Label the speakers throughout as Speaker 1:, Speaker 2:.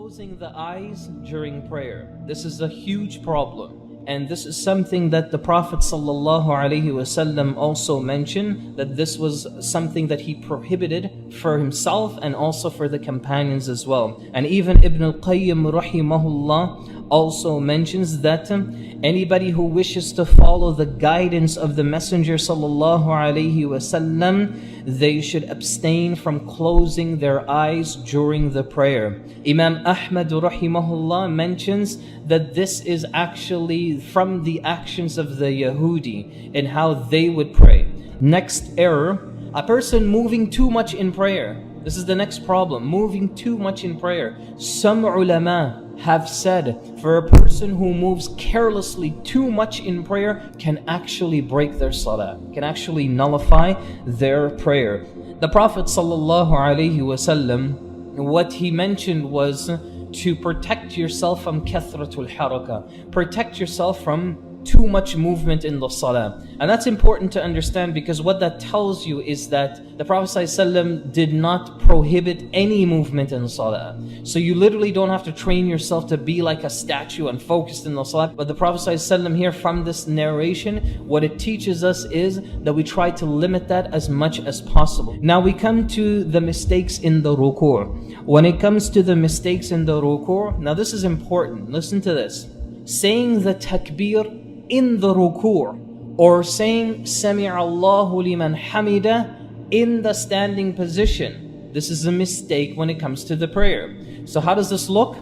Speaker 1: Closing the eyes during prayer. This is a huge problem. And this is something that the Prophet ﷺ also mentioned, that this was something that he prohibited for himself and also for the companions as well. And even Ibn al-Qayyim rahimahullah also mentions that anybody who wishes to follow the guidance of the Messenger ﷺ, they should abstain from closing their eyes during the prayer. Imam Ahmad rahimahullah mentions that this is actually from the actions of the Yahudi and how they would pray. Next error, a person moving too much in prayer. This is the next problem, moving too much in prayer. Some ulama have said for a person who moves carelessly too much in prayer can actually break their salah, can actually nullify their prayer. The Prophet ﷺ, what he mentioned was to protect yourself from kathratul haraka, protect yourself from too much movement in the salah. And that's important to understand, because what that tells you is that the Prophet ﷺ did not prohibit any movement in salah. So you literally don't have to train yourself to be like a statue and focused in the salah. But the Prophet ﷺ here, from this narration, what it teaches us is that we try to limit that as much as possible. Now we come to the mistakes in the ruku'. When it comes to the mistakes in the ruku', now this is important, listen to this. Saying the takbir in the ruku', or saying Sami'a Allahu liman hamida in the standing position. This is a mistake when it comes to the prayer. So how does this look?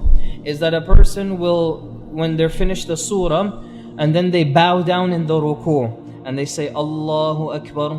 Speaker 1: Is that a person will, when they're finished the surah, and then they bow down in the ruku' and they say Allahu Akbar.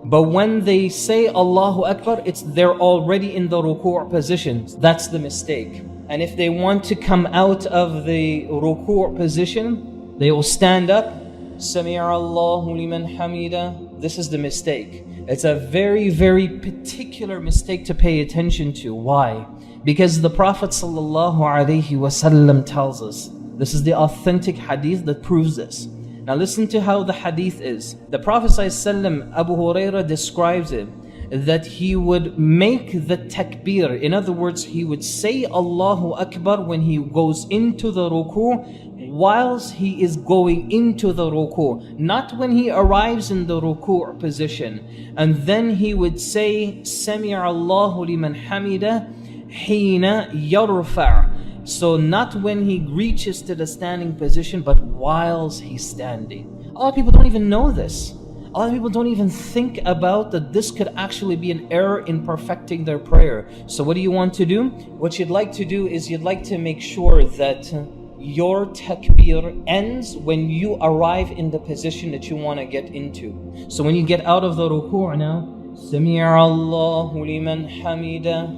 Speaker 1: But when they say Allahu Akbar, they're already in the ruku' position. That's the mistake. And if they want to come out of the ruku' position, they will stand up, Sami'a Allahu liman hamida. This is the mistake. It's a very, very particular mistake to pay attention to. Why? Because the Prophet ﷺ tells us, this is the authentic hadith that proves this. Now listen to how the hadith is. The Prophet ﷺ, Abu Hurairah describes it, that he would make the takbir. In other words, he would say Allahu Akbar when he goes into the ruku', whilst he is going into the ruku', not when he arrives in the ruku' position. And then he would say Sami'a Allahu liman hamida hina yarfa'. So not when he reaches to the standing position, but whilst he's standing. A lot of people don't even know this. A lot of people don't even think about that this could actually be an error in perfecting their prayer. So what do you want to do? What you'd like to do is you'd like to make sure that your takbir ends when you arrive in the position that you want to get into. So when you get out of the ruku' now, Sami'a Allahu liman hamida.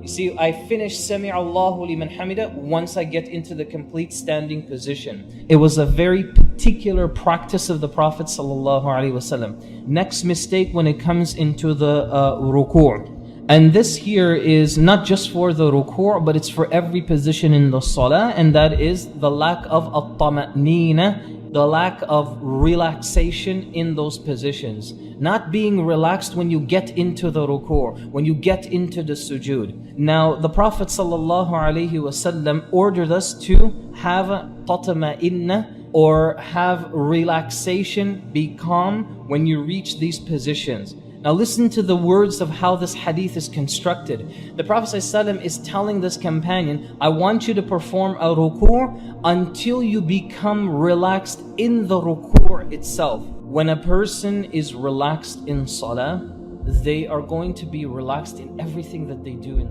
Speaker 1: You see, I finish Sami'a Allahu liman hamida once I get into the complete standing position. It was a very particular practice of the Prophet ﷺ. Next mistake when it comes into the ruku'. And this here is not just for the ruku', but it's for every position in the salah, and that is the lack of at-tama'nina, the lack of relaxation in those positions. Not being relaxed when you get into the ruku', when you get into the sujood. Now, the Prophet ﷺ ordered us to have tatma'inna, or have relaxation, be calm when you reach these positions. Now listen to the words of how this hadith is constructed. The Prophet ﷺ is telling this companion, I want you to perform a ruku' until you become relaxed in the ruku' itself. When a person is relaxed in salah, they are going to be relaxed in everything that they do in